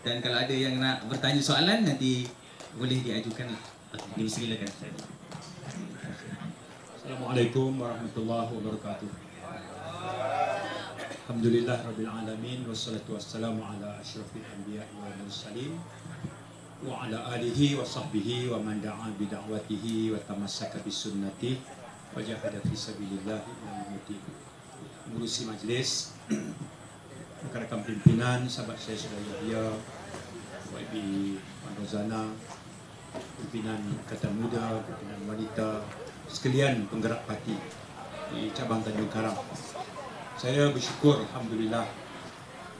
Dan kalau ada yang nak bertanya soalan, nanti boleh diajukan. Silakan. Assalamualaikum warahmatullahi wabarakatuh. Alhamdulillah rabbil alamin, wassalatu wassalamu ala asyrafil anbiya'i wal mursalin wa ala alihi wa sahbihi wa man da'a bi da'watihi wa tamassaka bi sunnatihi wa jahada fi sabilillah ila yaumil. Mengurusi majlis, rekan-rekan pimpinan, sahabat saya saudara Yahya, YB Puan Rozana, pimpinan Angkatan Muda, pimpinan wanita, sekalian penggerak parti di cabang Tanjung Karang. Saya bersyukur alhamdulillah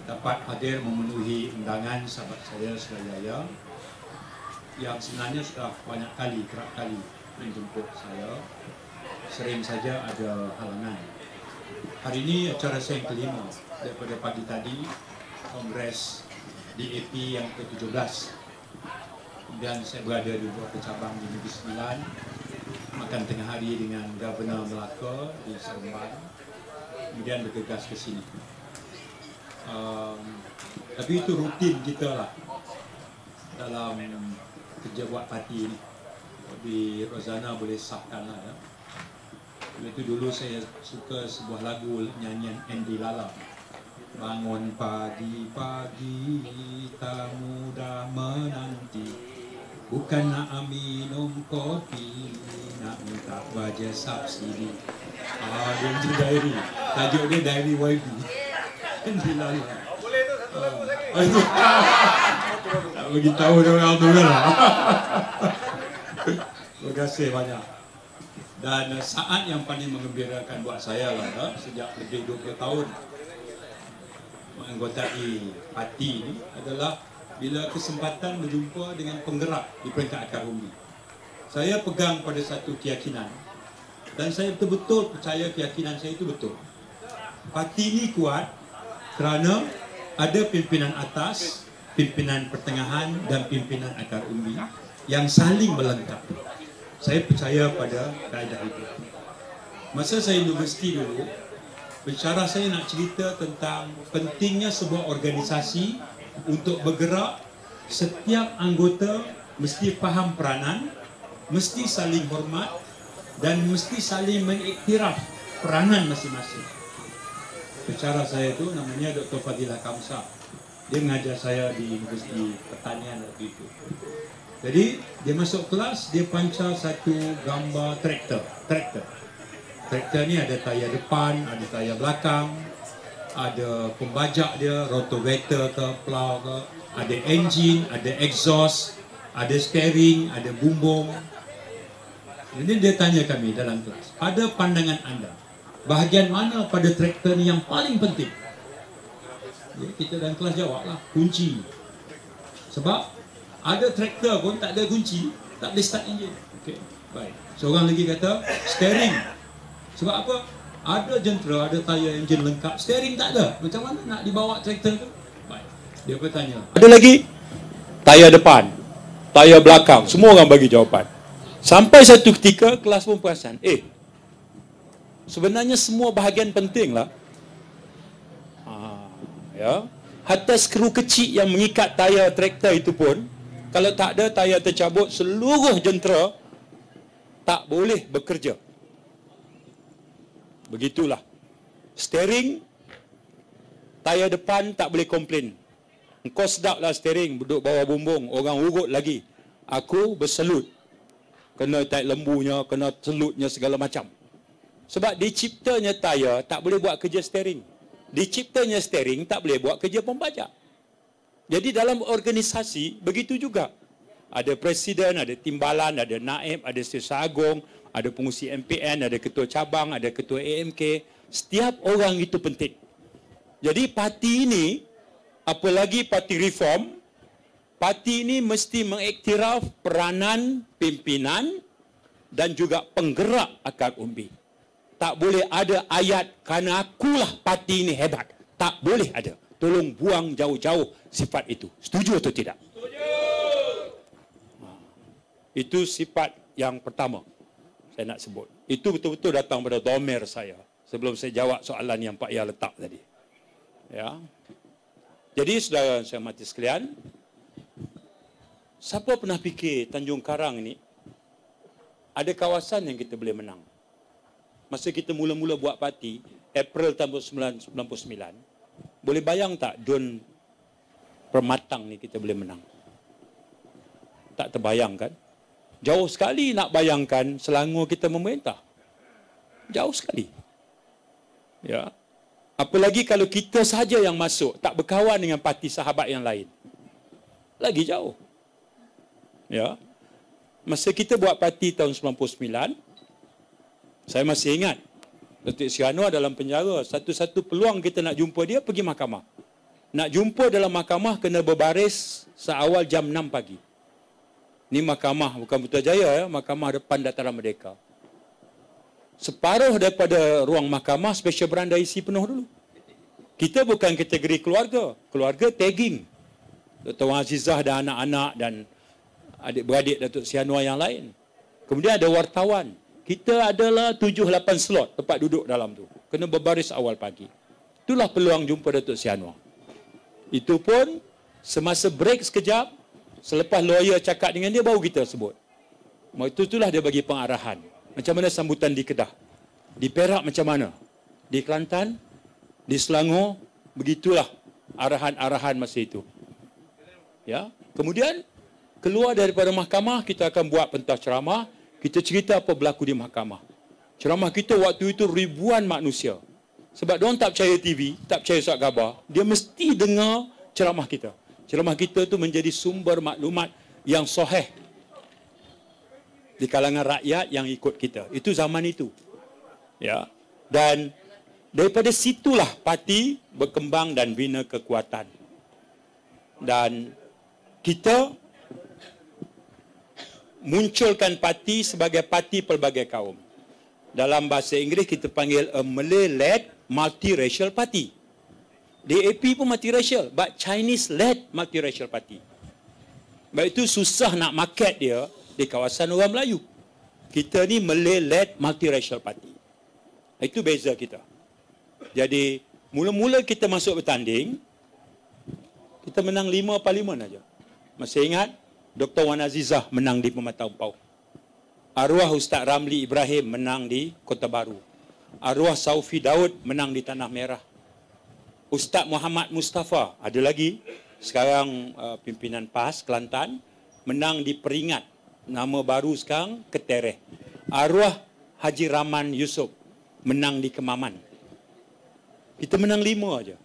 dapat hadir memenuhi undangan sahabat saya saudara Yahya yang sebenarnya sudah banyak kali, kerap kali menjemput saya. Sering saja ada halangan. Hari ini acara saya yang kelima daripada pagi tadi, Kongres DAP yang ke-17. Kemudian saya berada di beberapa cabang di Negeri Sembilan, makan tengah hari dengan Governor Melaka di Seremban, kemudian bergegas ke sini. Tapi itu rutin kita lah dalam kerja buat parti ini. Tapi Rozana boleh sahkan lah ya. Itu dulu saya suka sebuah lagu nyanyian Andy Lala. Bangun pagi-pagi, tamu dah menanti. Bukan nak minum kopi, nak minta wajah subsidi. Dia macam diary. Tajuk dia Diary YB. Andy Lala. Boleh tu satu lagu lagi. Tak beritahu dia orang tu kan. Terima kasih banyak. Dan saat yang paling menggembirakan buat saya lah sejak lebih 20 tahun menganggotai parti ini adalah bila kesempatan berjumpa dengan penggerak di peringkat akar umbi. Saya pegang pada satu keyakinan dan saya betul-betul percaya keyakinan saya itu betul. Parti ini kuat kerana ada pimpinan atas, pimpinan pertengahan dan pimpinan akar umbi yang saling melengkapi. Saya percaya pada kaedah itu. Masa saya universiti dulu, bicara saya nak cerita tentang pentingnya sebuah organisasi untuk bergerak. Setiap anggota mesti faham peranan, mesti saling hormat dan mesti saling mengiktiraf peranan masing-masing. Bicara saya itu namanya Dr. Fadilah Kamsah. Dia mengajar saya di Universiti Pertanian waktu itu. Jadi dia masuk kelas, dia pancar satu gambar traktor. Traktor ni ada tayar depan, ada tayar belakang, ada pembajak dia, rotavator ke, plough ke, ada enjin, ada exhaust, ada steering, ada bumbung. Jadi dia tanya kami dalam kelas, pada pandangan anda, bahagian mana pada traktor ni yang paling penting? Jadi kita dalam kelas jawablah, kunci. Sebab ada traktor pun tak ada kunci, tak boleh start enjin. Okey, baik. Seorang lagi kata steering. Sebab apa? Ada jentera, ada tayar enjin lengkap, steering tak ada. Macam mana nak dibawa traktor tu? Baik. Dia bertanya. Ada lagi tayar depan, tayar belakang. Semua orang bagi jawapan. Sampai satu ketika kelas pun perasan, sebenarnya semua bahagian penting lah. Ya. Hatta skru kecil yang mengikat tayar traktor itu pun, kalau tak ada tayar tercabut, seluruh jentera tak boleh bekerja. Begitulah. Steering, tayar depan tak boleh komplain. Engkau sedaplah steering, duduk bawah bumbung, orang urut lagi. Aku berselut. Kena taik lembunya, kena selutnya segala macam. Sebab diciptanya tayar tak boleh buat kerja steering. Diciptanya steering tak boleh buat kerja pembajak. Jadi dalam organisasi begitu juga. Ada presiden, ada timbalan, ada naib, ada setiausaha agung, ada pengurusi MPN, ada ketua cabang, ada ketua AMK. Setiap orang itu penting. Jadi parti ini, apalagi parti reform, parti ini mesti mengiktiraf peranan pimpinan dan juga penggerak akar umbi. Tak boleh ada ayat kerana akulah parti ini hebat. Tak boleh ada. Tolong buang jauh-jauh sifat itu. Setuju atau tidak? Setuju. Itu sifat yang pertama saya nak sebut. Itu betul-betul datang pada domer saya sebelum saya jawab soalan yang Pak Ya letak tadi. Ya. Jadi saudara saya hormati sekalian, Siapa pernah fikir Tanjung Karang ni ada kawasan yang kita boleh menang? Masa kita mula-mula buat parti, April tahun 1999, boleh bayang tak Dun Permatang ni kita boleh menang? Tak terbayang kan? Jauh sekali nak bayangkan Selangor kita memerintah. Jauh sekali. Ya. Apalagi kalau kita saja yang masuk, tak berkawan dengan parti sahabat yang lain. Lagi jauh. Ya. Masa kita buat parti tahun 99, saya masih ingat Datuk Seri Anwar dalam penjara. Satu-satu peluang kita nak jumpa dia, pergi mahkamah. Nak jumpa dalam mahkamah kena berbaris seawal jam 6 pagi. Ni mahkamah bukan Putrajaya ya, mahkamah depan Dataran Merdeka. Separuh daripada ruang mahkamah special beranda isi penuh dulu. Kita bukan kategori keluarga. Keluarga tagging. Dr. Wan Azizah dan anak-anak dan adik-beradik Datuk Seri Anwar yang lain. Kemudian ada wartawan. Kita adalah 7-8 slot tempat duduk dalam tu. Kena berbaris awal pagi. Itulah peluang jumpa Datuk Seri Anwar. Itu pun semasa break sekejap, selepas lawyer cakap dengan dia, baru kita sebut. Itulah dia bagi pengarahan. Macam mana sambutan di Kedah. Di Perak macam mana. Di Kelantan, di Selangor, begitulah arahan-arahan masa itu. Ya. Kemudian, keluar daripada mahkamah, kita akan buat pentas ceramah. Kita cerita apa berlaku di mahkamah. Ceramah kita waktu itu ribuan manusia. Sebab diorang tak percaya TV, tak percaya surat khabar, dia mesti dengar ceramah kita. Ceramah kita tu menjadi sumber maklumat yang sahih di kalangan rakyat yang ikut kita. Itu zaman itu. Ya. Dan daripada situlah parti berkembang dan bina kekuatan. Dan kita munculkan parti sebagai parti pelbagai kaum. Dalam bahasa Inggeris kita panggil a Malay-led multiracial party. DAP pun multiracial, but Chinese-led multiracial party. Sebab itu susah nak market dia di kawasan orang Melayu. Kita ni Malay-led multiracial party. Itu beza kita. Jadi, mula-mula kita masuk bertanding, kita menang 5 parlimen aja. Masih ingat? Dr. Wan Azizah menang di Pematang Pauh. Arwah Ustaz Ramli Ibrahim menang di Kota Baru. Arwah Saufi Daud menang di Tanah Merah. Ustaz Muhammad Mustafa, ada lagi, sekarang pimpinan PAS Kelantan, menang di Peringat. Nama baru sekarang Ketereh. Arwah Haji Rahman Yusof menang di Kemaman. Kita menang 5 aja.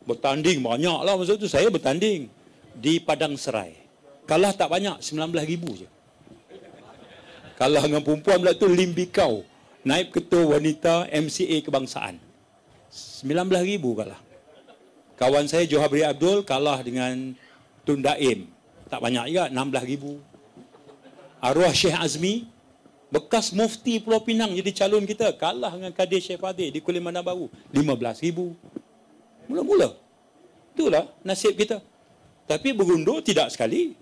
Bertanding banyak lah masa tu. Saya bertanding di Padang Serai. Kalah tak banyak, 19,000 je. Kalah dengan perempuan pula tu Limbikau, Naib Ketua Wanita MCA Kebangsaan. 19,000 kalah. Kawan saya Johari Abdul kalah dengan Tun Daim. Tak banyak juga, 16,000. Arwah Syekh Azmi, bekas mufti Pulau Pinang jadi calon kita, kalah dengan Kadir Syekh Fadil di Kuala Mandar Baru. 15,000. Mula-mula. Itulah nasib kita. Tapi berundur tidak sekali.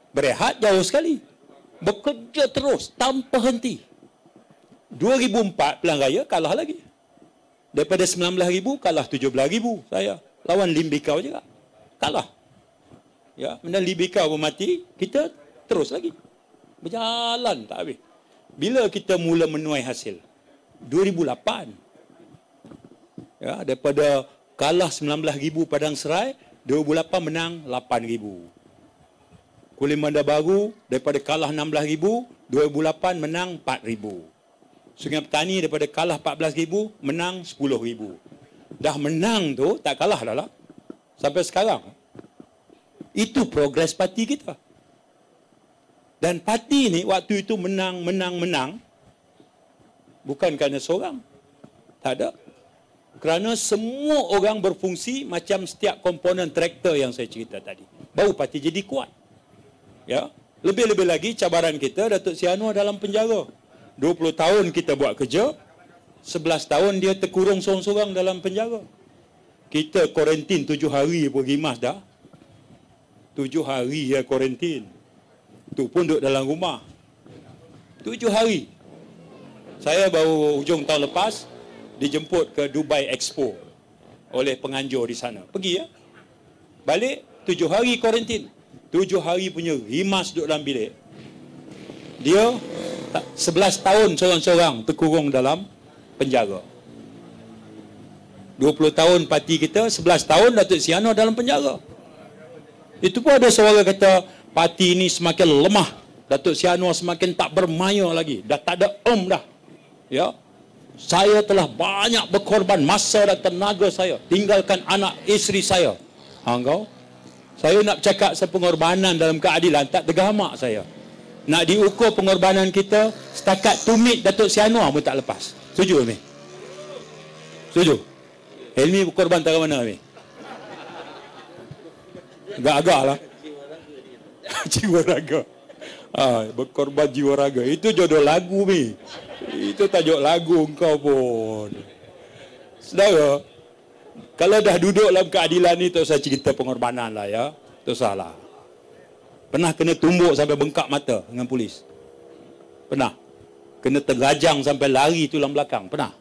Berehat jauh sekali. Bekerja terus tanpa henti. 2004 pilihan raya kalah lagi. Daripada 19,000 kalah 17,000 saya. Lawan Limbikau juga. Kalah. Ya, menang Limbikau pun mati, kita terus lagi. Berjalan tak habis. Bila kita mula menuai hasil? 2008. Ya, daripada kalah 19,000 Padang Serai, 2008 menang 8,000. Kuala Mandar Baru daripada kalah 16,000, 2008 menang 4,000. Sungai Petani daripada kalah 14,000, menang 10,000. Dah menang tu, tak kalah dah lah. Sampai sekarang. Itu progres parti kita. Dan parti ni waktu itu menang. Bukan kerana seorang. Tak ada. Kerana semua orang berfungsi macam setiap komponen traktor yang saya cerita tadi. Baru parti jadi kuat. Ya, lebih-lebih lagi cabaran kita, Datuk Seri Anwar dalam penjara. 20 tahun kita buat kerja, 11 tahun dia terkurung sorang-sorang dalam penjara. Kita kuarantin 7 hari pun rimas dah. 7 hari ya kuarantin. Tu pun duduk dalam rumah. 7 hari. Saya baru hujung tahun lepas dijemput ke Dubai Expo oleh penganjur di sana. Pergi ya. Balik 7 hari kuarantin. 7 hari punya rimas duduk dalam bilik. Dia 11 tahun seorang-seorang terkurung dalam penjara. 20 tahun parti kita, 11 tahun Datuk Seri Anwar dalam penjara. Itu pun ada suara kata parti ini semakin lemah, Datuk Seri Anwar semakin tak bermaya lagi, dah tak ada dah. Ya. Saya telah banyak berkorban masa dan tenaga saya, tinggalkan anak isteri saya. Kau? Saya nak cakap pengorbanan dalam keadilan, tak tergamak saya. Nak diukur pengorbanan kita setakat tumit Datuk Seri Anwar pun tak lepas. Setuju ni? Setuju? Helmi berkorban tak ke mana ni? Agak-agak lah. Jiwa raga. Berkorban jiwa raga. Itu jodoh lagu ni. Itu tajuk lagu engkau pun. Saudara, kalau dah duduk dalam keadilan ni, tak usah cerita pengorbanan lah ya. Tak usah lah. Pernah kena tumbuk sampai bengkak mata dengan polis? Pernah? Kena tergajang sampai lari tulang belakang? Pernah?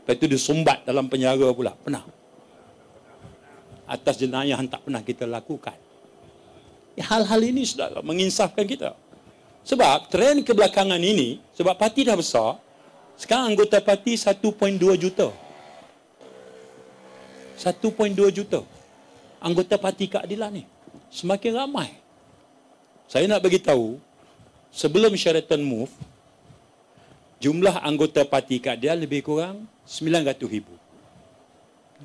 Lepas itu disumbat dalam penjara pula? Pernah? Atas jenayah yang tak pernah kita lakukan. Hal-hal ini sudah menginsafkan kita. Sebab trend kebelakangan ini, sebab parti dah besar, sekarang anggota parti 1.2 juta. 1.2 juta anggota parti keadilan ni. Semakin ramai. Saya nak bagi tahu, sebelum Sheraton Move, jumlah anggota parti keadilan lebih kurang 900,000.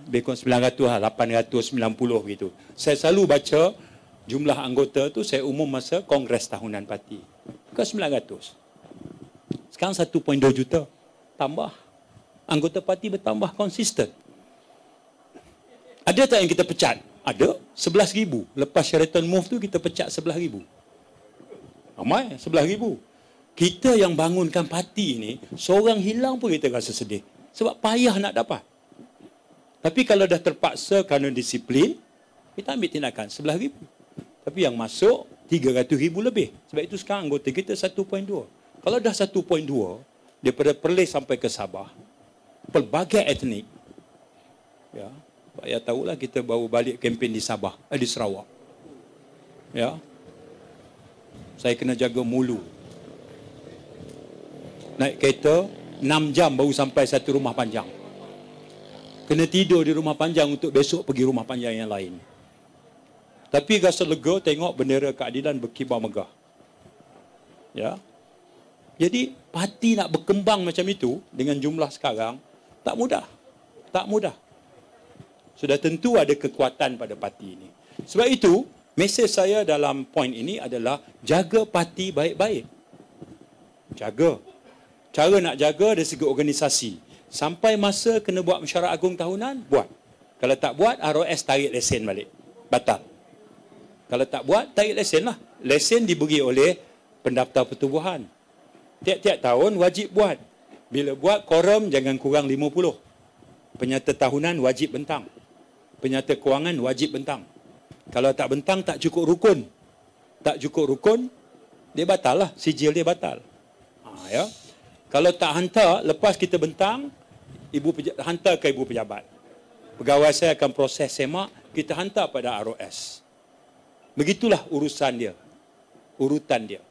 Lebih kurang 900 lah, 890 gitu. Saya selalu baca jumlah anggota tu saya umum masa Kongres Tahunan Parti. Bukan 900. Sekarang 1.2 juta. Tambah. Anggota parti bertambah konsisten. Ada tak yang kita pecat? Ada. 11,000. Lepas Sheraton Move tu kita pecat 11,000. Ramai 11,000. Kita yang bangunkan parti ni, seorang hilang pun kita rasa sedih. Sebab payah nak dapat. Tapi kalau dah terpaksa kerana disiplin, kita ambil tindakan 11,000. Tapi yang masuk 300,000 lebih. Sebab itu sekarang anggota kita 1.2. Kalau dah 1.2, daripada Perlis sampai ke Sabah, pelbagai etnik, ya, saya tahulah kita baru balik kempen di Sabah, di Sarawak. Ya. Saya kena jaga mulu. Naik kereta 6 jam baru sampai satu rumah panjang. Kena tidur di rumah panjang untuk besok pergi rumah panjang yang lain. Tapi rasa lega tengok bendera keadilan berkibar megah. Ya. Jadi parti nak berkembang macam itu dengan jumlah sekarang tak mudah. Tak mudah. Sudah tentu ada kekuatan pada parti ini. Sebab itu, mesej saya dalam poin ini adalah jaga parti baik-baik. Jaga. Cara nak jaga dari segi organisasi. Sampai masa kena buat mesyuarat agung tahunan, buat. Kalau tak buat, ROS tarik lesen balik. Batal. Kalau tak buat, tarik lesen lah. Lesen diberi oleh pendaftar pertubuhan. Tiap-tiap tahun wajib buat. Bila buat, quorum jangan kurang 50. Penyata tahunan wajib bentang. Penyata kewangan wajib bentang. Kalau tak bentang, tak cukup rukun. Tak cukup rukun, dia batal lah. Sijil dia batal. Ya. Kalau tak hantar, lepas kita bentang, hantar ke ibu pejabat. Pegawai saya akan proses semak, kita hantar pada ROS. Begitulah urusan dia. Urutan dia.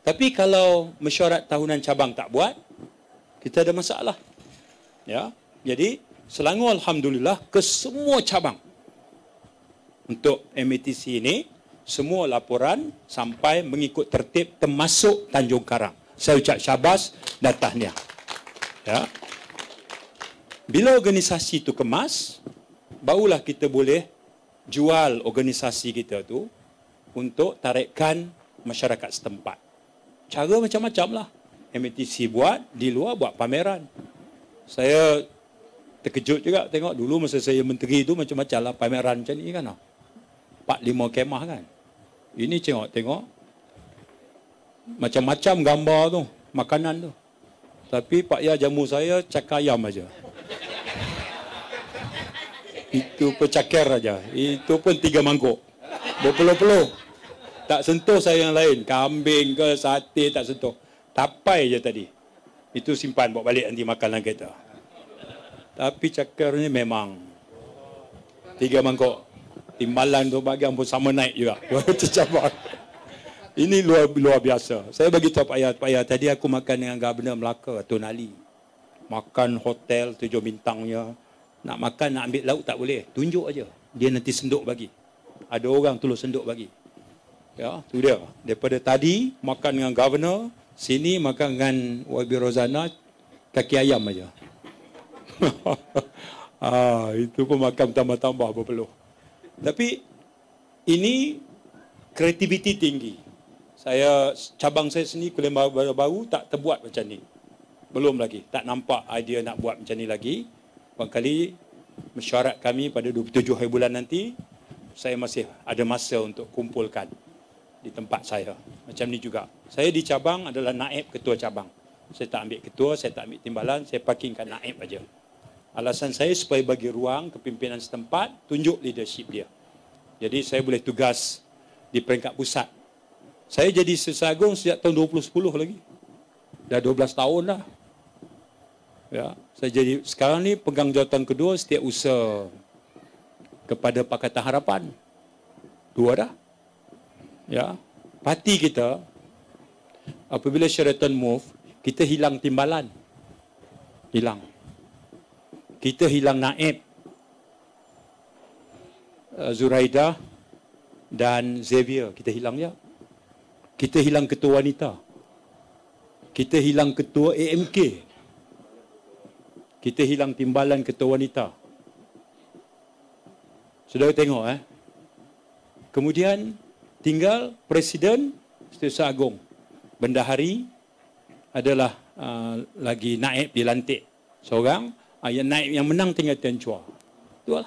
Tapi kalau mesyuarat tahunan cabang tak buat, kita ada masalah. Ya. Jadi, Selangor alhamdulillah ke semua cabang. Untuk MATC ini, semua laporan sampai mengikut tertib termasuk Tanjung Karang. Saya ucap syabas dan tahniah. Ya. Bila organisasi itu kemas, barulah kita boleh jual organisasi kita tu untuk tarikan masyarakat setempat. Cara macam-macam lah. MATC buat, di luar buat pameran. Saya terkejut juga tengok dulu masa saya menteri tu macam-macam lah pameran macam ni kan. 4-5 kemah kan. Ini tengok. Macam-macam gambar tu, makanan tu. Tapi Pak Ya jamu saya cakar ayam aja. Itu pecakar aja. Itu pun 3 mangkuk. Berpeluh-peluh. Tak sentuh saya yang lain. Kambing ke sate tak sentuh. Tapai je tadi. Itu simpan bawa balik nanti makan dalam kereta. Tapi cakar ni memang 3 mangkuk. Timbalan tu bagian pun sama naik juga. Tercabar. Ini luar biasa. Saya bagi tahu Pak Ayah, tadi aku makan dengan Governor Melaka, Tun Ali. Makan hotel 7 bintangnya. Nak makan, nak ambil lauk tak boleh. Tunjuk aja. Dia nanti senduk bagi. Ada orang tolong senduk bagi. Ya, tu dia. Daripada tadi makan dengan Governor, sini makan dengan YB Rozana, kaki ayam aja. Itu pun makan tambah-tambah berpeluh. Tapi ini kreativiti tinggi. Cabang saya sendiri Kulim baru tak terbuat macam ni. Belum lagi. Tak nampak idea nak buat macam ni lagi. Barangkali mesyuarat kami pada 27 hari bulan nanti, saya masih ada masa untuk kumpulkan di tempat saya. Macam ni juga. Saya di cabang adalah naib ketua cabang. Saya tak ambil ketua, saya tak ambil timbalan, saya parkingkan naib aja. Alasan saya supaya bagi ruang kepimpinan setempat, tunjuk leadership dia. Jadi saya boleh tugas di peringkat pusat. Saya jadi Setiausaha Agung sejak tahun 2010 lagi. Dah 12 tahun dah. Ya, saya jadi sekarang ni pegang jawatan kedua Setiausaha kepada Pakatan Harapan. 2 dah. Ya, parti kita apabila Sheraton move, kita hilang timbalan. Hilang. Kita hilang naib Zuraidah dan Xavier, kita hilang ya. Kita hilang ketua wanita. Kita hilang ketua AMK. Kita hilang timbalan ketua wanita. Saudara tengok Kemudian tinggal Presiden Setiausaha Agung. Bendahari adalah lagi naib dilantik seorang. Yang naib yang menang tinggal Tan Chua. Itulah.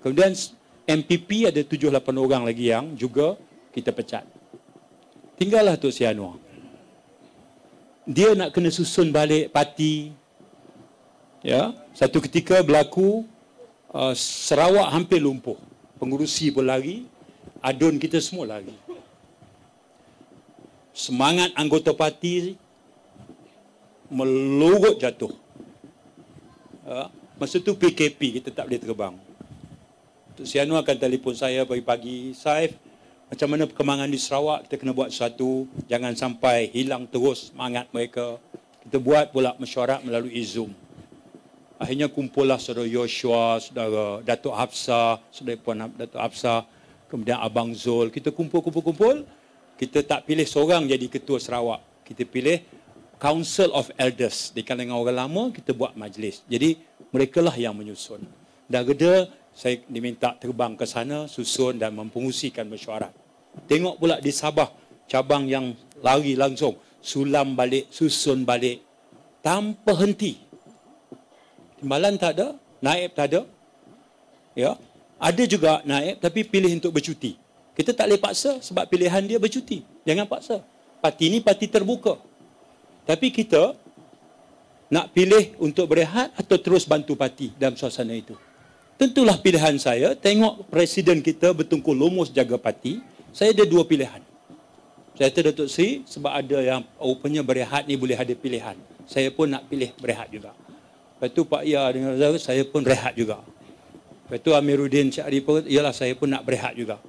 Kemudian MPP ada 7-8 orang lagi yang juga kita pecat. Tinggallah Tok Sri Anwar. Dia nak kena susun balik parti. Ya, satu ketika berlaku Sarawak hampir lumpuh. Pengurusi pun lari, adun kita semua lari. Semangat anggota parti melorot jatuh. Masa tu PKP, kita tak boleh terbang. Tok Sri Anwar akan telefon saya pagi-pagi, Saif, macam mana perkembangan di Sarawak, kita kena buat sesuatu, jangan sampai hilang terus semangat mereka. Kita buat pula mesyuarat melalui Zoom. Akhirnya kumpullah saudara Yoshua, saudara Datuk Hafsah, saudara Puan Datuk Hafsah, kemudian Abang Zul. Kita kumpul. Kita tak pilih seorang jadi ketua Sarawak. Kita pilih Council of Elders. Di kalangan orang lama, kita buat majlis. Jadi, mereka lah yang menyusun. Dah reda, saya diminta terbang ke sana, susun dan mempengusikan mesyuarat. Tengok pula di Sabah, cabang yang lari langsung. Sulam balik, susun balik. Tanpa henti. Timbalan tak ada, naib tak ada. Ya, ada juga naib tapi pilih untuk bercuti. Kita tak boleh paksa sebab pilihan dia bercuti. Jangan paksa. Parti ini parti terbuka. Tapi kita nak pilih untuk berehat atau terus bantu parti dalam suasana itu. Tentulah pilihan saya, tengok presiden kita bertungkul lumus jaga parti, saya ada 2 pilihan. Saya kata Datuk Seri, sebab ada yang rupanya berehat ni boleh ada pilihan. Saya pun nak pilih berehat juga. Lepas tu Pak Ia dengan saya pun rehat juga. Lepas tu Amiruddin Syahri pun, ialah saya pun nak berehat juga.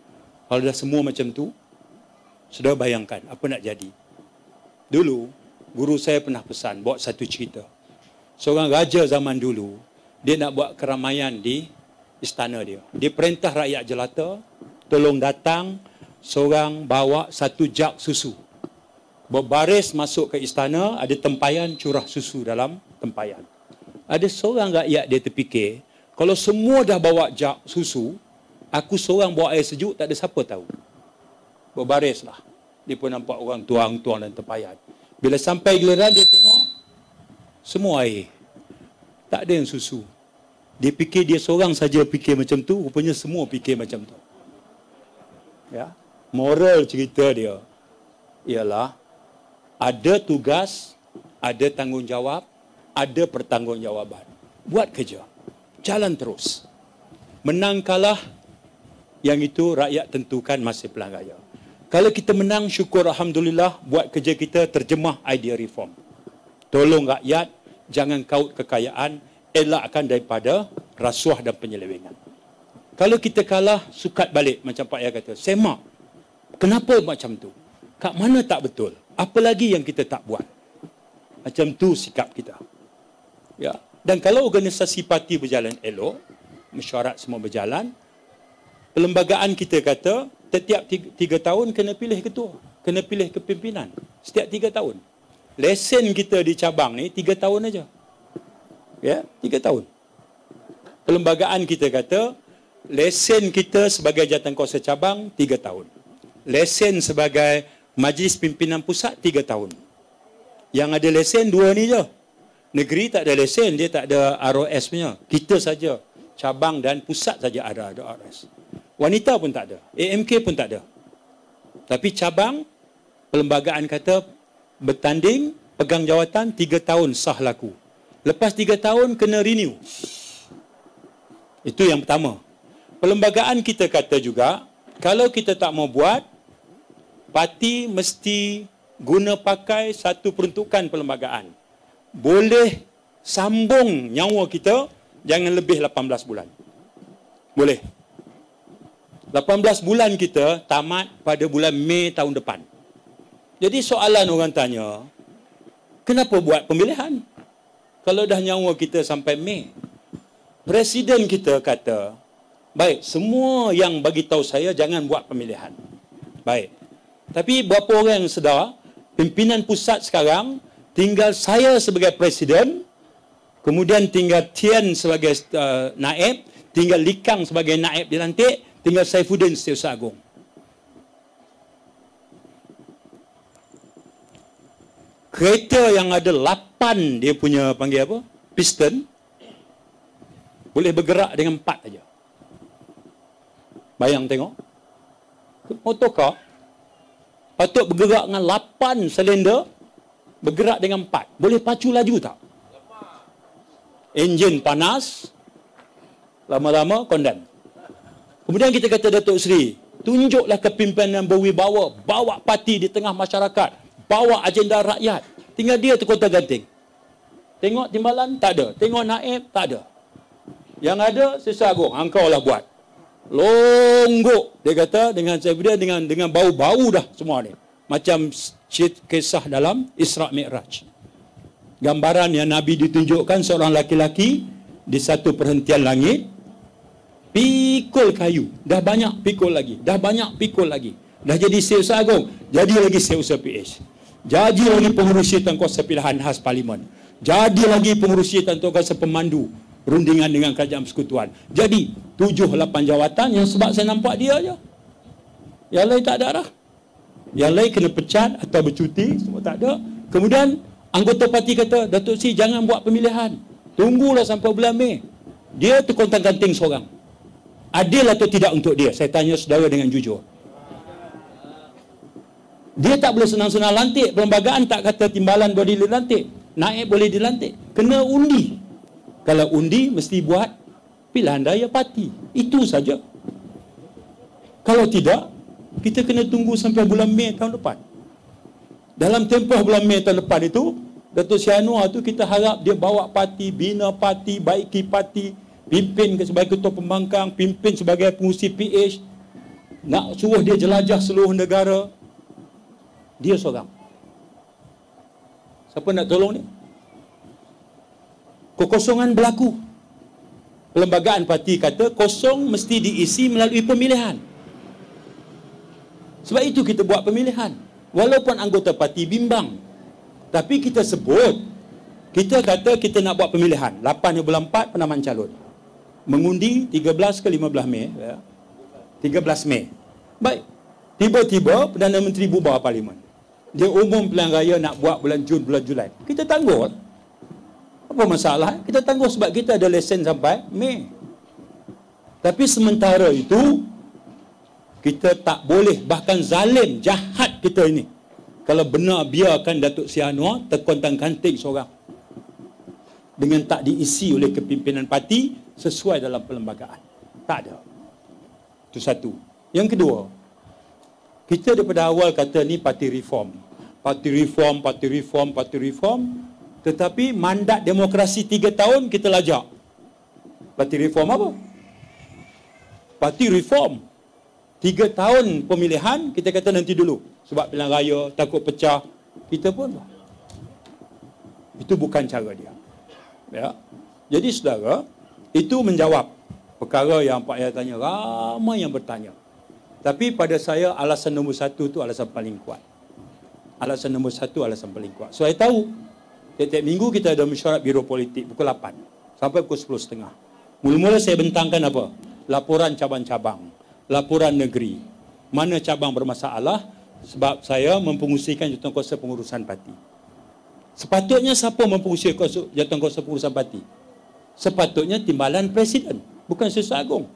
Kalau dah semua macam tu, sudah bayangkan apa nak jadi. Dulu, guru saya pernah pesan, buat satu cerita. Seorang raja zaman dulu, dia nak buat keramaian di istana dia. Dia perintah rakyat jelata, tolong datang, seorang bawa 1 jug susu. Berbaris masuk ke istana, ada tempayan curah susu dalam tempayan. Ada seorang rakyat dia terfikir, kalau semua dah bawa jug susu, aku seorang bawa air sejuk, tak ada siapa tahu. Berbarislah. Dia pun nampak orang tuang-tuang dan tempayan. Bila sampai giliran dia tengok, semua air. Tak ada yang susu. Dia fikir dia seorang saja fikir macam tu, rupanya semua fikir macam tu. Ya. Moral cerita dia ialah ada tugas, ada tanggungjawab, ada pertanggungjawaban. Buat kerja. Jalan terus. Menang kalah, yang itu rakyat tentukan masa pilihan raya. Kalau kita menang, syukur Alhamdulillah, buat kerja kita terjemah idea reform. Tolong rakyat, jangan kaut kekayaan, elakkan daripada rasuah dan penyelewengan. Kalau kita kalah, sukat balik macam Pak Yai kata. Semak. Kenapa macam tu? Kat mana tak betul? Apa lagi yang kita tak buat? Macam tu sikap kita. Ya. Dan kalau organisasi parti berjalan elok, mesyuarat semua berjalan, perlembagaan kita kata setiap 3 tahun kena pilih ketua, kena pilih kepimpinan. Setiap 3 tahun. Lesen kita di cabang ni 3 tahun aja. Ya, 3 tahun. Perlembagaan kita kata lesen kita sebagai jawatankuasa cabang 3 tahun. Lesen sebagai majlis pimpinan pusat 3 tahun. Yang ada lesen 2 ni je. Negeri tak ada lesen, dia tak ada ROS punya. Kita saja, cabang dan pusat saja ada ROS. Wanita pun tak ada, AMK pun tak ada. Tapi cabang, perlembagaan kata bertanding, pegang jawatan 3 tahun sah laku. Lepas 3 tahun kena renew. Itu yang pertama. Perlembagaan kita kata juga, kalau kita tak mau buat, parti mesti guna pakai satu peruntukan perlembagaan. Boleh sambung nyawa kita, jangan lebih 18 bulan. Boleh. 18 bulan kita tamat pada bulan Mei tahun depan. Jadi soalan orang tanya, kenapa buat pemilihan? Kalau dah nyawa kita sampai Mei. Presiden kita kata, baik, semua yang bagi tahu saya jangan buat pemilihan. Baik. Tapi berapa orang yang sedar, pimpinan pusat sekarang, tinggal saya sebagai presiden, kemudian tinggal Tian sebagai naib, tinggal Likang sebagai naib dilantik, tinggal Saifuddin Setiausaha Agung. Kereta yang ada 8 dia punya panggil apa? Piston, boleh bergerak dengan 4 aja. Bayang tengok. Motorcar patut bergerak dengan 8 silinder, bergerak dengan 4. Boleh pacu laju tak? Enjin panas, lama-lama kondem. Kemudian kita kata Datuk Seri, tunjuklah kepimpinan berwibawa, bawa parti di tengah masyarakat, bawa agenda rakyat. Tinggal dia terkotak-ganting. Tengok timbalan, tak ada. Tengok naib, tak ada. Yang ada, Setiausaha Agung, engkau lah buat. Longgok, dia kata, dengan dengan bau-bau dah semua ni. Macam kisah dalam Isra' Mi'raj. Gambaran yang Nabi ditunjukkan seorang laki-laki di satu perhentian langit, pikul kayu. Dah banyak pikul lagi. Dah banyak pikul lagi. Dah jadi Setiausaha Agung. Jadi lagi Setiausaha PH. Jadi lagi pengurusi tangkuasa pilihan khas parlimen. Jadi lagi pengurusi tangkuasa pemandu rundingan dengan kerajaan persekutuan. Jadi 7-8 jawatan yang sebab saya nampak dia aja. Yang lain tak ada dah. Yang lain kena pecat atau bercuti, semua tak ada. Kemudian anggota parti kata, Datuk Seri jangan buat pemilihan. Tunggulah sampai bulan Mei. Dia terkontang-ganting seorang. Adil atau tidak untuk dia? Saya tanya saudara dengan jujur. Dia tak boleh senang-senang lantik. Perlembagaan tak kata timbalan boleh dilantik. Naib boleh dilantik. Kena undi. Kalau undi, mesti buat pilihan raya parti. Itu saja. Kalau tidak, kita kena tunggu sampai bulan Mei tahun depan. Dalam tempoh bulan Mei tahun depan itu, Datuk Seri Anwar tu kita harap dia bawa parti, bina parti, baiki parti, pimpin sebagai ketua pembangkang, pimpin sebagai pengurusi PH, nak suruh dia jelajah seluruh negara. Dia seorang. Siapa nak tolong dia? Kekosongan berlaku. Perlembagaan parti kata kosong mesti diisi melalui pemilihan. Sebab itu kita buat pemilihan. Walaupun anggota parti bimbang. Tapi kita sebut, kita kata kita nak buat pemilihan. 8 bulan 4 penamaan calon. Mengundi 13 ke 15 Mei. 13 Mei. Baik. Tiba-tiba Perdana Menteri bubar parlimen. Dia umum pilihan raya nak buat bulan Jun, bulan Julai. Kita tangguh. Apa masalah? Kita tangguh sebab kita ada lesen sampai Mei. Tapi sementara itu, kita tak boleh, bahkan zalim, jahat kita ini. Kalau benar biarkan Datuk Seri Anwar terkontang-ganting seorang. Dengan tak diisi oleh kepimpinan parti sesuai dalam perlembagaan. Tak ada. Itu satu. Yang kedua, kita daripada awal kata ni parti reform. Parti reform, parti reform, parti reform. Tetapi mandat demokrasi 3 tahun kita lajak. Parti reform apa? Parti Reform. 3 tahun pemilihan, kita kata nanti dulu. Sebab pilihan raya, takut pecah. Kita pun itu bukan cara dia. Ya. Jadi saudara, itu menjawab perkara yang Pak Yahya tanya. Ramai yang bertanya. Tapi pada saya, alasan nombor 1 tu alasan paling kuat. Alasan nombor 1 alasan paling kuat. So, saya tahu, tiap-tiap minggu kita ada mesyuarat Biro Politik pukul 8 sampai pukul 10.30. Mula-mula saya bentangkan apa? Laporan cabang-cabang, laporan negeri. Mana cabang bermasalah, sebab saya mempengusikan jawatankuasa pengurusan parti. Sepatutnya siapa mempengusi jawatankuasa pengurusan parti? Sepatutnya timbalan Presiden, bukan Sesat Agung.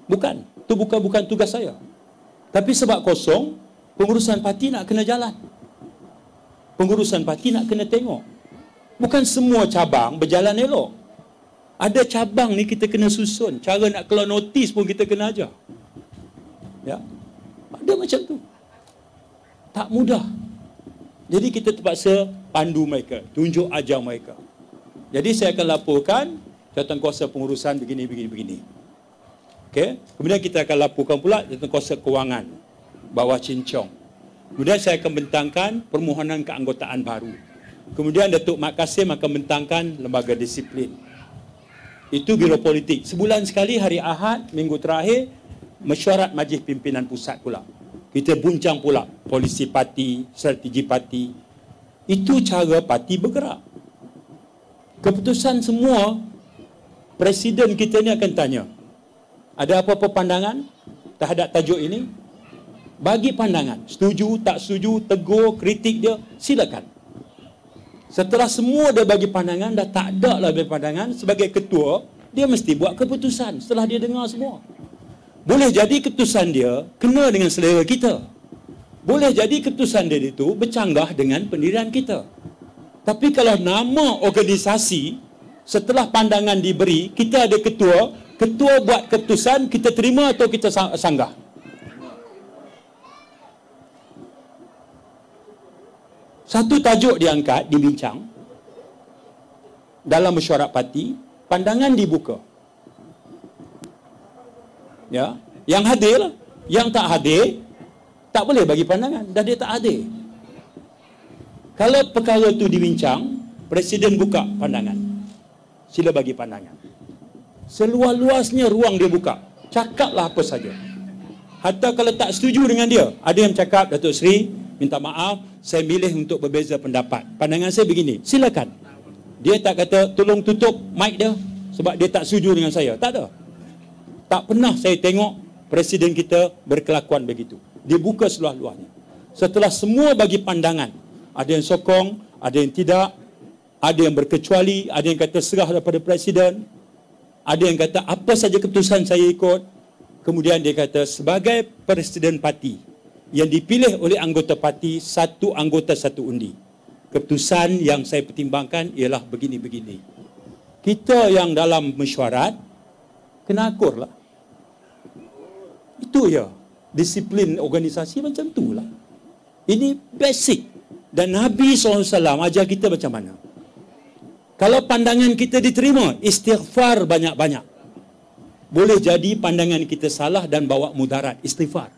Bukan. Itu bukan tugas saya. Tapi sebab kosong, pengurusan parti nak kena jalan. Pengurusan parti nak kena tengok. Bukan semua cabang berjalan elok. Ada cabang ni kita kena susun. Cara nak keluar notis pun kita kena ajar. Ya. Ada macam tu. Tak mudah. Jadi kita terpaksa pandu mereka, tunjuk ajar mereka. Jadi saya akan laporkan jawatankuasa pengurusan begini. Okey. Kemudian kita akan laporkan pula jawatankuasa kewangan bawah Cincong. Kemudian saya akan bentangkan permohonan keanggotaan baru. Kemudian Datuk Mat Kasim akan bentangkan lembaga disiplin. Itu Biro Politik. Sebulan sekali hari Ahad, minggu terakhir, mesyuarat Majlis Pimpinan Pusat pula. Kita buncang pula polisi parti, strategi parti. Itu cara parti bergerak. Keputusan semua, Presiden kita ni akan tanya, ada apa-apa pandangan terhadap tajuk ini? Bagi pandangan, setuju, tak setuju, tegur, kritik dia, silakan. Setelah semua dia bagi pandangan, dah tak ada lah bagi pandangan, sebagai ketua, dia mesti buat keputusan setelah dia dengar semua. Boleh jadi keputusan dia kena dengan selera kita. Boleh jadi keputusan dia itu bercanggah dengan pendirian kita. Tapi kalau nama organisasi, setelah pandangan diberi, kita ada ketua, ketua buat keputusan, kita terima atau kita sanggah? Satu tajuk diangkat, dibincang dalam mesyuarat parti, pandangan dibuka. Ya, yang hadir, yang tak hadir, tak boleh bagi pandangan, dah dia tak hadir. Kalau perkara itu dibincang, Presiden buka pandangan. Sila bagi pandangan. Seluas-luasnya ruang dia buka. Cakaplah apa saja. Hatta kalau tak setuju dengan dia, ada yang cakap, Datuk Seri, minta maaf, saya milih untuk berbeza pendapat. Pandangan saya begini, silakan. Dia tak kata, tolong tutup mic dia, sebab dia tak setuju dengan saya. Tak ada. Tak pernah saya tengok Presiden kita berkelakuan begitu. Dia buka seluas-luasnya. Setelah semua bagi pandangan, ada yang sokong, ada yang tidak, ada yang berkecuali, ada yang kata serah daripada Presiden, ada yang kata apa saja keputusan saya ikut. Kemudian dia kata sebagai Presiden parti yang dipilih oleh anggota parti, satu anggota satu undi. Keputusan yang saya pertimbangkan ialah begini-begini. Kita yang dalam mesyuarat kena akurlah. Itu ya. Disiplin organisasi macam itulah. Ini basic. Dan Nabi SAW ajar kita macam mana. Kalau pandangan kita diterima, istighfar banyak-banyak. Boleh jadi pandangan kita salah dan bawa mudarat, istighfar.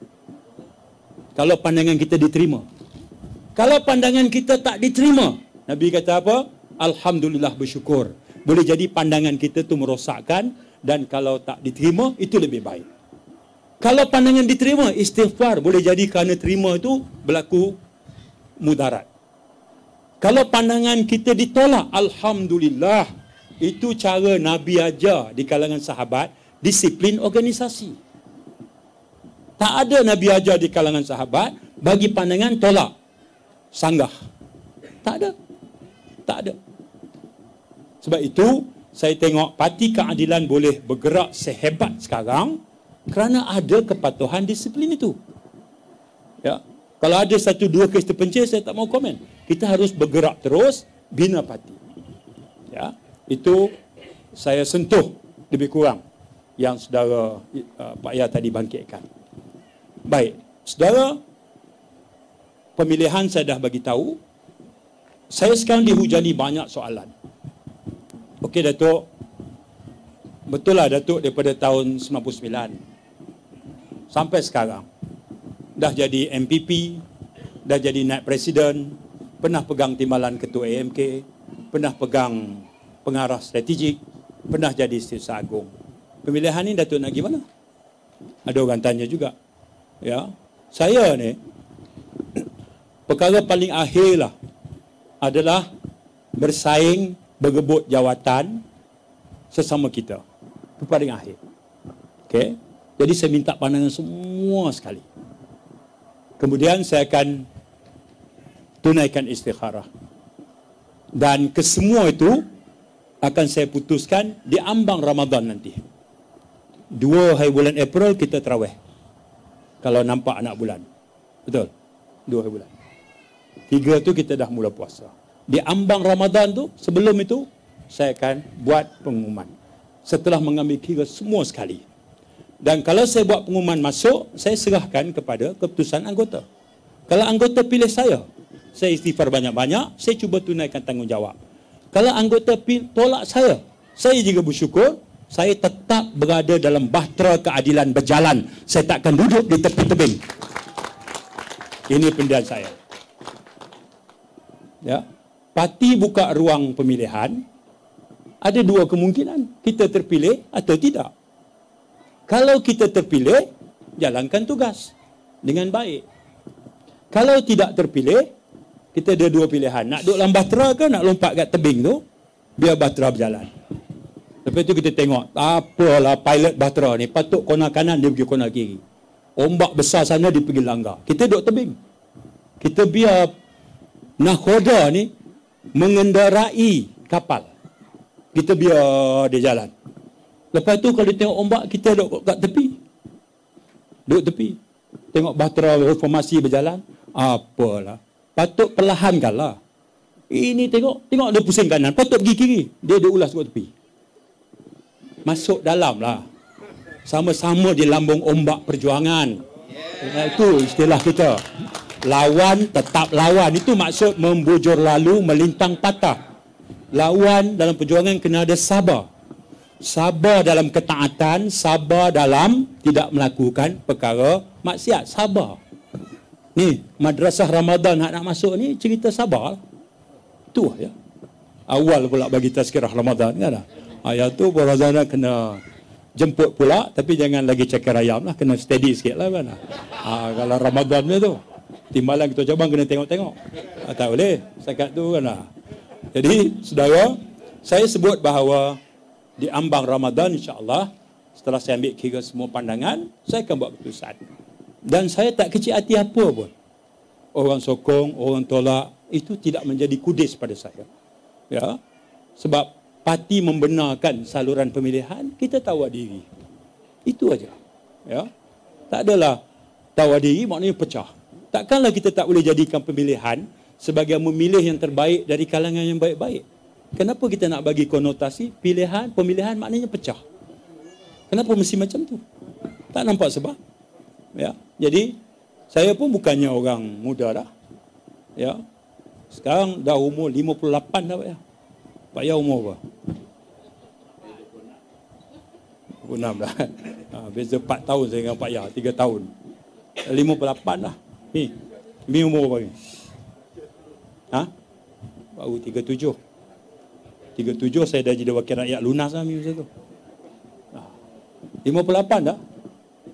Kalau pandangan kita diterima. Kalau pandangan kita tak diterima, Nabi kata apa? Alhamdulillah, bersyukur. Boleh jadi pandangan kita tu merosakkan, dan kalau tak diterima, itu lebih baik. Kalau pandangan diterima, istighfar. Boleh jadi kerana terima itu berlaku mudarat. Kalau pandangan kita ditolak, Alhamdulillah. Itu cara Nabi ajar di kalangan sahabat, disiplin organisasi. Tak ada Nabi ajar di kalangan sahabat, bagi pandangan tolak, sanggah. Tak ada. Tak ada. Sebab itu, saya tengok Parti Keadilan boleh bergerak sehebat sekarang, kerana ada kepatuhan disiplin itu. Ya. Kalau ada satu dua kes terpencil, saya tak mau komen. Kita harus bergerak terus, bina parti. Ya. Itu saya sentuh lebih kurang yang saudara Pak Yahya tadi bangkitkan. Baik, saudara, pemilihan saya dah bagi tahu. Saya sekarang dihujani banyak soalan. Okey Datuk, betul lah Datuk daripada tahun 99. sampai sekarang. Dah jadi MPP, dah jadi naib presiden, pernah pegang timbalan ketua AMK, pernah pegang pengarah strategik, pernah jadi Setiausaha Agung. Pemilihan ni Datuk nak gimana? Ada orang tanya juga. Ya, saya ni perkara paling akhir lah adalah bersaing berebut jawatan sesama kita. Itu paling akhir. Okey. Jadi saya minta pandangan semua sekali. Kemudian saya akan tunaikan istikharah. Dan kesemua itu akan saya putuskan di ambang Ramadan nanti. 2 hari bulan April kita tarawih. Kalau nampak anak bulan. Betul? 2 hari bulan. 3 tu kita dah mula puasa. Di ambang Ramadan tu, sebelum itu, saya akan buat pengumuman. Setelah mengambil kira semua sekali. Dan kalau saya buat pengumuman masuk, saya serahkan kepada keputusan anggota. Kalau anggota pilih saya istighfar banyak-banyak, saya cuba tunaikan tanggungjawab. Kalau anggota tolak saya juga bersyukur, saya tetap berada dalam bahtera keadilan berjalan. Saya takkan duduk di tepi tebing. Ini pendirian saya. Ya. Parti buka ruang pemilihan, ada 2 kemungkinan. Kita terpilih atau tidak. Kalau kita terpilih, jalankan tugas dengan baik. Kalau tidak terpilih, kita ada 2 pilihan. Nak duduk dalam bahtera ke nak lompat kat tebing tu, biar bahtera berjalan. Lepas tu kita tengok, apalah pilot bahtera ni, patut kona kanan, dia pergi kona kiri. Ombak besar sana, dia pergi langgar. Kita duduk tebing. Kita biar nakhoda ni mengendarai kapal. Kita biar dia jalan. Lepas tu kalau tengok ombak, kita duduk kat tepi. Duduk tepi. Tengok bahtera reformasi berjalan. Apalah. Patut perlahankanlah. Ini tengok dia pusing kanan. Patut pergi kiri. Dia ulas kat tepi. Masuk dalam lah. Sama-sama di lambung ombak perjuangan. Itu istilah kita. Lawan tetap lawan. Itu maksud membujur lalu, melintang patah. Lawan dalam perjuangan kena ada sabar. Sabar dalam ketaatan, sabar dalam tidak melakukan perkara maksiat. Sabar. Ni, madrasah Ramadan nak masuk ni, cerita sabar. Itu ya. Awal pula bagi tazkirah Ramadan kan. Ayat tu Razana kena jemput pula, tapi jangan lagi cakar ayam lah, kena steady sikit lah kan. Kalau Ramadan ni tu, timbalan kita cabang kena tengok-tengok. Tak boleh, sekat tu kan. Jadi, saudara, saya sebut bahawa di ambang Ramadan insya-Allah, setelah saya ambil kira semua pandangan, saya akan buat keputusan. Dan saya tak kecil hati apa pun. Orang sokong, orang tolak, itu tidak menjadi kudis pada saya. Ya. Sebab parti membenarkan saluran pemilihan, kita tawar diri. Itu aja. Ya. Tak adalah tawar diri maknanya pecah. Takkanlah kita tak boleh jadikan pemilihan sebagai memilih yang terbaik dari kalangan yang baik-baik. Kenapa kita nak bagi konotasi pemilihan maknanya pecah? Kenapa mesti macam tu? Tak nampak sebab? Ya. Jadi saya pun bukannya orang muda dah. Ya. Sekarang dah umur 58 dah Pak Ya. Pak Ya umur apa? 26 dah. Beza 4 tahun saya dengan Pak Ya, 3 tahun. 58 dah. Ni umur apa ni? Baru 37. 37 saya dah jadi wakil rakyat lunas lah masa tu. 58 dah.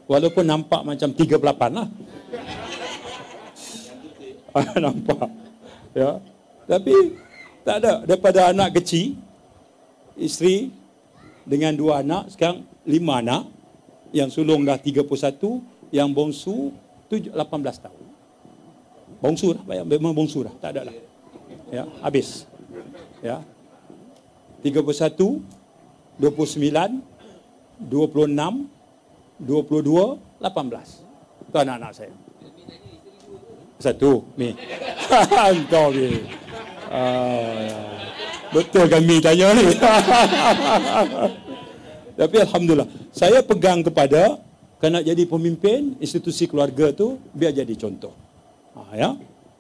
Walaupun nampak macam 38 lah. Nampak. Ya. Tapi tak ada. Daripada anak kecil, isteri dengan 2 anak, sekarang 5 anak. Yang sulung dah 31, yang bongsu 18 tahun. Bongsu dah, memang bongsu dah. Tak ada lah. Ya, habis. Ya. 31, 29, 26, 22, 18. Itu anak-anak saya. Satu, Mi. Engkau, Mi. Betul kan Mi tanya ni? Tapi Alhamdulillah. Saya pegang kepada, kalau nak jadi pemimpin, institusi keluarga tu, biar jadi contoh. Ya.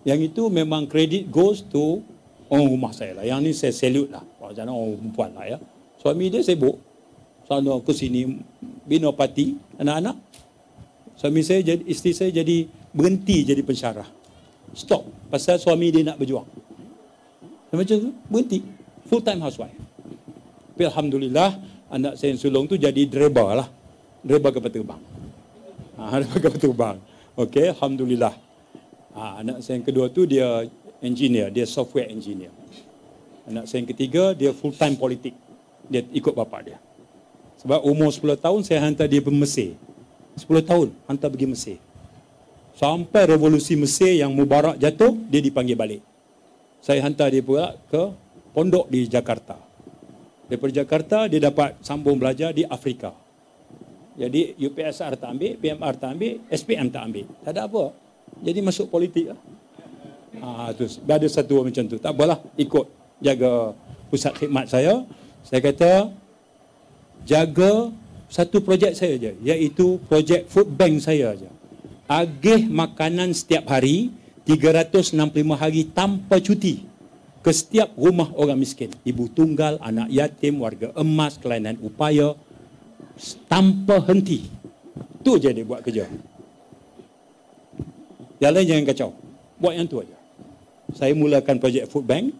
Yang itu memang kredit goes to orang rumah saya lah. Yang ni saya salute lah. Jangan orang perempuan lah ya. Suami dia sibuk. Sana ke sini, bina parti, anak-anak. Suami saya jadi, isteri saya jadi berhenti jadi pensyarah. Stop. Pasal suami dia nak berjuang. Macam tu, berhenti. Full time housewife. Tapi alhamdulillah, anak saya yang sulung tu jadi driver lah. Driver kapal terbang. Driver kapal terbang. Okey, alhamdulillah. Anak saya yang kedua tu dia engineer, dia software engineer. Anak saya yang ketiga dia full time politik. Dia ikut bapa dia. Sebab umur 10 tahun saya hantar dia pergi Mesir. 10 tahun hantar pergi Mesir. Sampai revolusi Mesir yang Mubarak jatuh, dia dipanggil balik. Saya hantar dia pula ke pondok di Jakarta. Daripada Jakarta dia dapat sambung belajar di Afrika. Jadi UPSR tak ambil, PMR tak ambil, SPM tak ambil. Tak ada apa. Jadi masuk politik lah. Terus ada satu macam tu. Tak apalah, ikut jaga pusat khidmat saya. Saya kata jaga satu projek saya je, iaitu projek food bank saya je. Agih makanan setiap hari 365 hari tanpa cuti ke setiap rumah orang miskin, ibu tunggal, anak yatim, warga emas, kelainan upaya, tanpa henti. Tu je dia buat kerja. Yang lain jangan kacau. Buat yang tu aja. Saya mulakan projek food bank.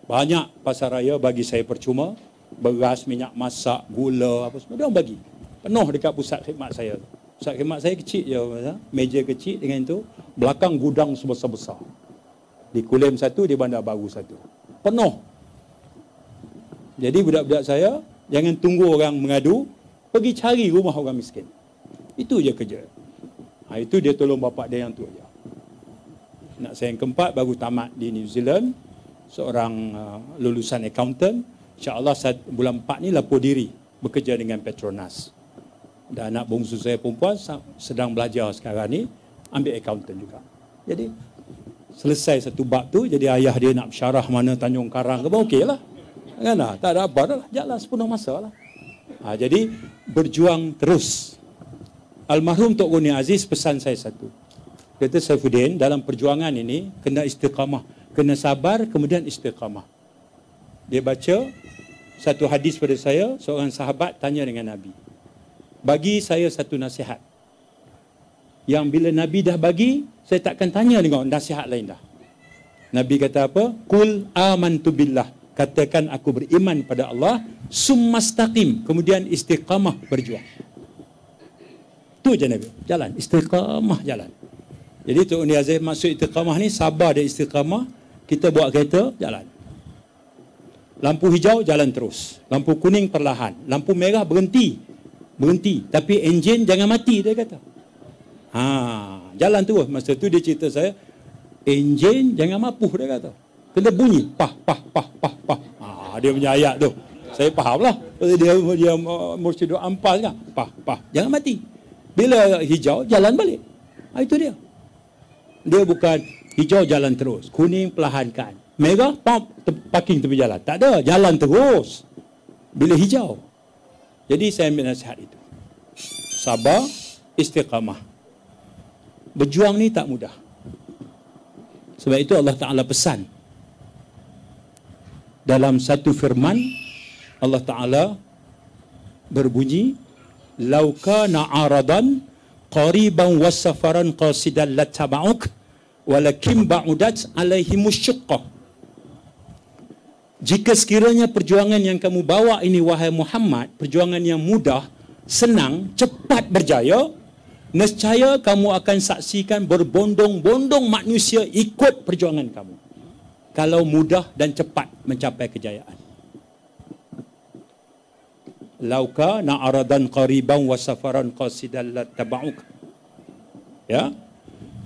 Banyak pasar raya bagi saya percuma. Beras, minyak masak, gula, apa semua dia orang bagi. Penuh dekat pusat khidmat saya. Pusat khidmat saya kecil je, meja kecil dengan itu, belakang gudang sebesar-besar. Di Kulim satu, di Bandar Baru satu. Penuh. Jadi budak-budak saya jangan tunggu orang mengadu, pergi cari rumah orang miskin. Itu je kerja. Itu dia tolong bapak dia yang tu aja. Anak saya yang keempat baru tamat di New Zealand, seorang lulusan accountant. InsyaAllah bulan 4 ni lapor diri bekerja dengan Petronas. Dan anak bongsu saya perempuan sedang belajar sekarang ni, ambil accountant juga. Jadi selesai satu bab tu, jadi ayah dia nak syarah mana Tanjung Karang ke, okey lah. Kan lah, tak ada apa dah, jalan sepenuh masa lah. Jadi berjuang terus. Almarhum Tok Guni Aziz pesan saya satu. Kata Saifuddin, dalam perjuangan ini kena istiqamah, kena sabar, kemudian istiqamah. Dia baca satu hadis pada saya, seorang sahabat tanya dengan Nabi. Bagi saya satu nasihat. Yang bila Nabi dah bagi, saya takkan tanya dengan nasihat lain dah. Nabi kata apa? Qul amantu billah. Katakan aku beriman pada Allah, summastaqim, kemudian istiqamah berjuang. Tu je Nabi. Jalan, istiqamah jalan. Jadi Tok Guni Aziz maksud istiqamah ni, sabar dan istiqamah. Kita buat kereta, jalan. Lampu hijau, jalan terus. Lampu kuning, perlahan. Lampu merah, berhenti. Berhenti. Tapi enjin jangan mati, dia kata. Jalan terus. Masa tu dia cerita saya, enjin jangan mapuh, dia kata. Kena bunyi. Pah, pah, pah, pah, pah. Dia punya ayat tu. Saya faham lah. Dia mursyid ampas kan. Pah, pah. Jangan mati. Bila hijau, jalan balik. Itu dia. Dia bukan hijau jalan terus. Kuning perlahankan. Merah, parking tepi jalan. Tak ada, jalan terus. Bila hijau. Jadi saya ambil nasihat itu. Sabar, istiqamah. Berjuang ni tak mudah. Sebab itu Allah Ta'ala pesan. Dalam satu firman, Allah Ta'ala berbunyi, "Lau kana 'aradan qariban wasafaran qasidan lattaba'uk walakin ba'udat alaihimus syiqqah." Jika sekiranya perjuangan yang kamu bawa ini, wahai Muhammad, perjuangan yang mudah, senang, cepat berjaya, nescaya kamu akan saksikan berbondong-bondong manusia ikut perjuangan kamu. Kalau mudah dan cepat mencapai kejayaan. Lauka na'aradan qariban wa safaran qasidan lattaba'uk. Ya.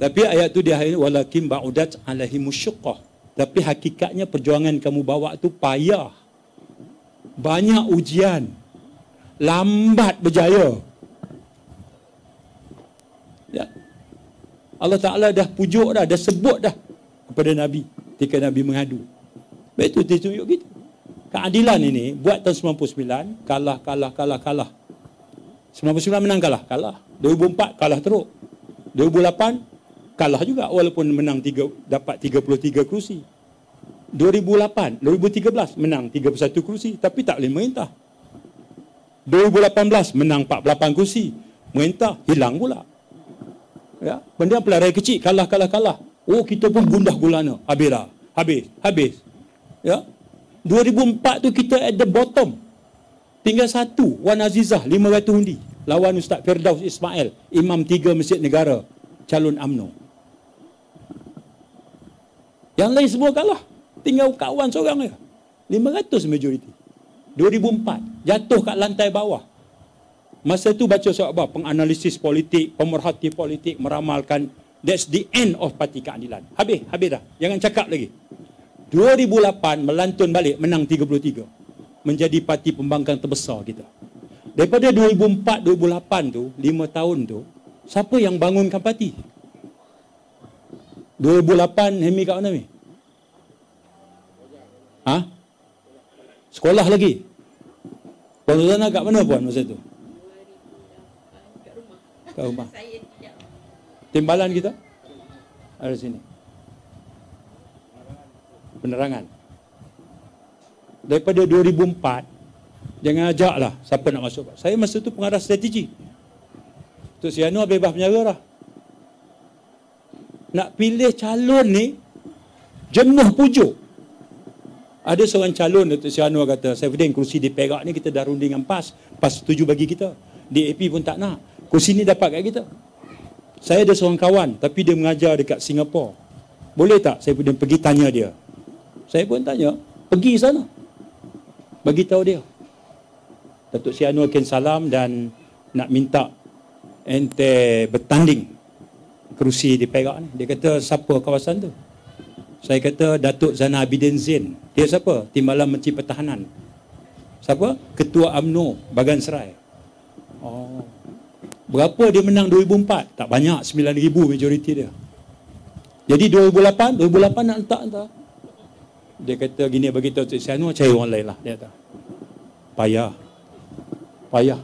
Tapi ayat tu dia walakin ba'udat alaihimus syiqqah. Tapi hakikatnya perjuangan kamu bawa tu payah. Banyak ujian. Lambat berjaya. Ya. Allah Ta'ala dah pujuk dah sebut dah kepada Nabi ketika Nabi mengadu. Betul dia tunjuk gitu. Keadilan ini buat tahun 99 kalah. 99 menang kalah. 2004 kalah teruk. 2008 kalah juga walaupun menang dapat 33 kerusi. 2013 menang 31 kerusi tapi tak boleh merintah. 2018 menang 48 kerusi. Merintah hilang pula. Ya, benda pelari kecil kalah. Oh, kita pun gundah gulana. Habis. Ya. 2004 tu kita at the bottom. Tinggal satu, Wan Azizah 500 undi lawan Ustaz Firdaus Ismail, Imam 3 Masjid Negara, calon UMNO. Yang lain semua kalah. Tinggal kawan seorang je. 500 majoriti. 2004 jatuh kat lantai bawah. Masa tu baca surat apa? Penganalisis politik, pemerhati politik meramalkan that's the end of Parti Keadilan. Habis dah. Jangan cakap lagi. 2008 melantun balik, menang 33. Menjadi parti pembangkang terbesar kita. Daripada 2004-2008 tu, 5 tahun tu, siapa yang bangunkan parti? 2008 Hemi kat mana ni? Sekolah lagi? Puan Rozana kat mana puan masa tu? Kat rumah. Timbalan kita? Ada sini. Penerangan. Daripada 2004, jangan ajaklah siapa nak masuk. Saya masa tu pengarah strategi. Tok Sri Anwar bebas penjara dah. Nak pilih calon ni, jenuh pujuk. Ada seorang calon, Tok Sri Anwar kata, Saifuddin, kursi di Perak ni kita dah runding dengan PAS setuju bagi kita. DAP pun tak nak. Kursi ni dapat kat kita. Saya ada seorang kawan, tapi dia mengajar dekat Singapura. Boleh tak Saifuddin pergi tanya dia? Saya pun tanya, pergi sana. Bagi tahu dia. Datuk Sri Anwar Ken Salam dan nak minta ente bertanding kerusi di Perak ni. Dia kata, siapa kawasan tu? Saya kata, Datuk Zana Abidin Zain. Dia siapa? Timbalan Menteri Pertahanan. Siapa? Ketua UMNO Bagan Serai. Oh. Berapa dia menang 2004? Tak banyak, 9,000 majoriti dia. Jadi 2008 nak letak. Dia kata gini, bagi tahu Cik Sri cari orang lain lah. Dia kata, payah.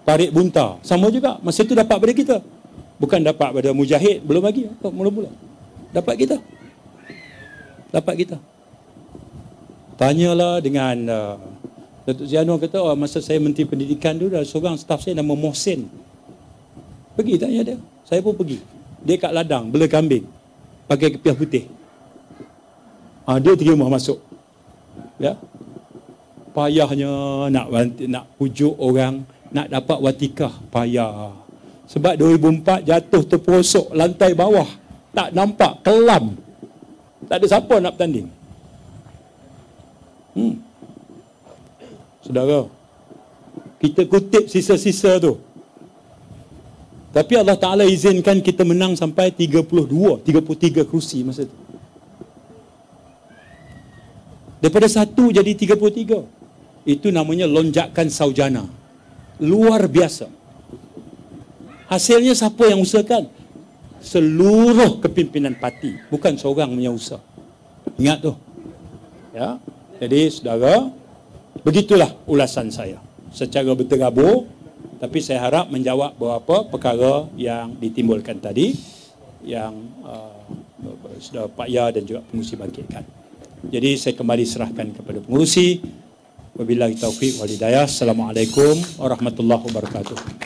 Tarik bunta. Sama juga. Masa tu dapat pada kita. Bukan dapat pada Mujahid. Belum lagi. Mula-mula. Dapat kita. Tanyalah dengan Datuk Sri Anwar kata, masa saya Menteri Pendidikan dulu, ada seorang staf saya nama Mohsin. Pergi tanya dia. Saya pun pergi. Dia kat ladang, bela kambing. Pakai kepiah putih. Dia terima masuk. Ya. Payahnya nak pujuk orang, nak dapat watikah, payah. Sebab 2004 jatuh terperosok lantai bawah. Tak nampak, kelam. Tak ada siapa nak bertanding. Saudara, kita kutip sisa-sisa tu. Tapi Allah Ta'ala izinkan kita menang sampai 33 kerusi masa tu. Daripada 1 jadi 33. Itu namanya lonjakan saujana. Luar biasa. Hasilnya siapa yang usahakan? Seluruh kepimpinan parti. Bukan seorang punya usaha. Ingat tu. Ya. Jadi saudara, begitulah ulasan saya. Secara berterabur. Tapi saya harap menjawab beberapa perkara yang ditimbulkan tadi. Yang saudara Pak Ya dan juga pengurusi bangkitkan. Jadi saya kembali serahkan kepada pengurusi. Wabillahi taufiq wal hidayah. Assalamualaikum warahmatullahi wabarakatuh.